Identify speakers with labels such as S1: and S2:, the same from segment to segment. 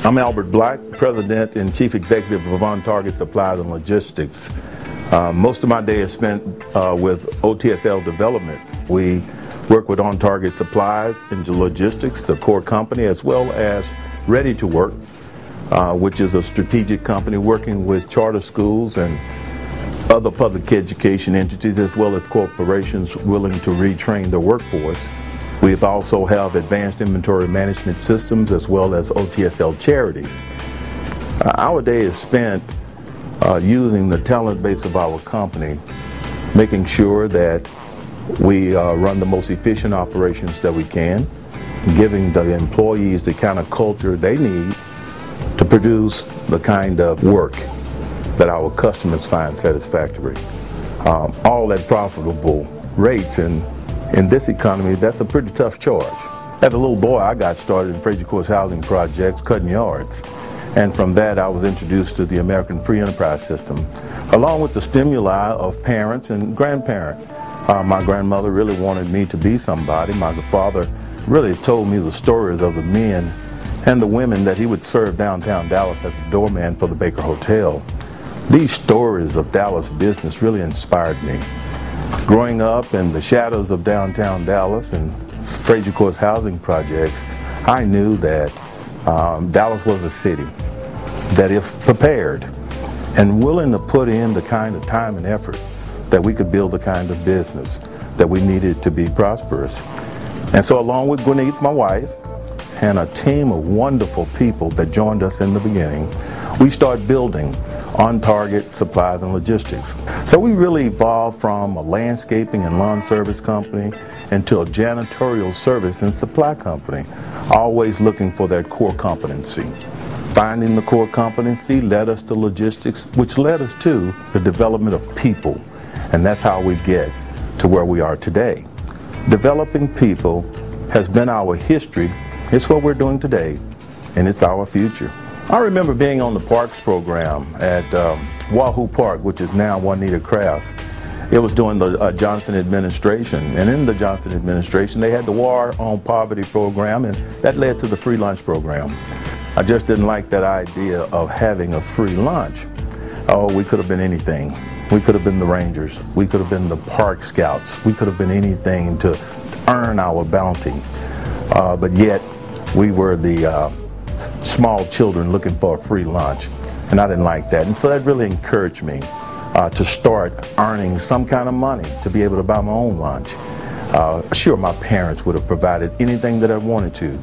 S1: I'm Albert Black, President and Chief Executive of On Target Supplies and Logistics. Most of my day is spent with OTSL development. We work with On Target Supplies and Logistics, the core company, as well as Ready to Work, which is a strategic company working with charter schools and other public education entities, as well as corporations willing to retrain their workforce. We also have advanced inventory management systems as well as OTSL charities. Our day is spent using the talent base of our company, making sure that we run the most efficient operations that we can, giving the employees the kind of culture they need to produce the kind of work that our customers find satisfactory. All at profitable rates, and in this economy, that's a pretty tough charge. As a little boy, I got started in Fraser Court's housing projects, cutting yards. And from that, I was introduced to the American free enterprise system, along with the stimuli of parents and grandparents. My grandmother really wanted me to be somebody. My father really told me the stories of the men and the women that he would serve downtown Dallas as a doorman for the Baker Hotel. These stories of Dallas business really inspired me. Growing up in the shadows of downtown Dallas and Fraser Court's housing projects, I knew that Dallas was a city that, if prepared and willing to put in the kind of time and effort, that we could build the kind of business that we needed to be prosperous. And so, along with Gwinnett, my wife, and a team of wonderful people that joined us in the beginning, we started building On Target Supplies and Logistics. So we really evolved from a landscaping and lawn service company into a janitorial service and supply company, always looking for that core competency. Finding the core competency led us to logistics, which led us to the development of people. And that's how we get to where we are today. Developing people has been our history, it's what we're doing today, and it's our future. I remember being on the parks program at Wahoo Park, which is now Juanita Craft. It was during the Johnson administration, and in the Johnson administration they had the War on Poverty program, and that led to the free lunch program. I just didn't like that idea of having a free lunch. Oh, we could have been anything. We could have been the Rangers. We could have been the Park Scouts. We could have been anything to earn our bounty. But yet we were the small children looking for a free lunch, and I didn't like that. And so that really encouraged me to start earning some kind of money to be able to buy my own lunch. Sure, my parents would have provided anything that I wanted to,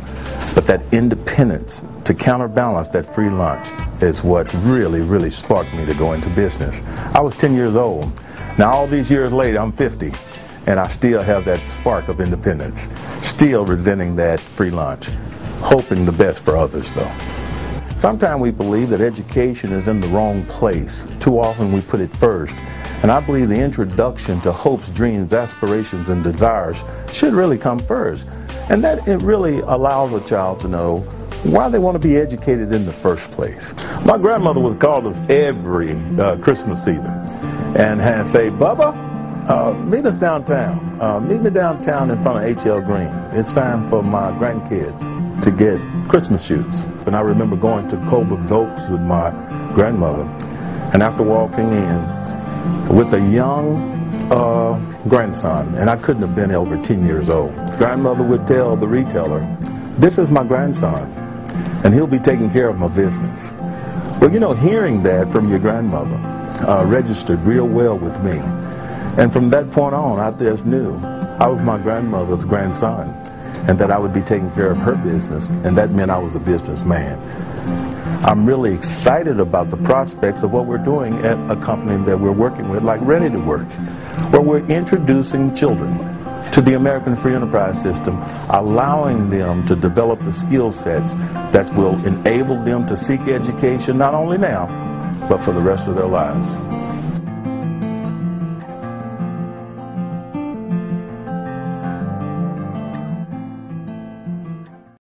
S1: but that independence to counterbalance that free lunch is what really sparked me to go into business. I was 10 years old. Now all these years later, I'm 50, and I still have that spark of independence, still resenting that free lunch. Hoping the best for others, though. Sometimes we believe that education is in the wrong place. Too often we put it first. And I believe the introduction to hopes, dreams, aspirations, and desires should really come first. And that it really allows a child to know why they want to be educated in the first place. My grandmother would call us every Christmas season and say, Bubba, meet us downtown. Meet me downtown in front of H.L. Green. It's time for my grandkids to get Christmas shoes. And I remember going to Colbert Oaks with my grandmother, and after walking in with a young grandson, and I couldn't have been over 10 years old, grandmother would tell the retailer, this is my grandson, and he'll be taking care of my business. Well, you know, hearing that from your grandmother registered real well with me. And from that point on, I just knew I was my grandmother's grandson, and that I would be taking care of her business, and that meant I was a businessman. I'm really excited about the prospects of what we're doing at a company that we're working with, like Ready to Work, where we're introducing children to the American free enterprise system, allowing them to develop the skill sets that will enable them to seek education not only now, but for the rest of their lives.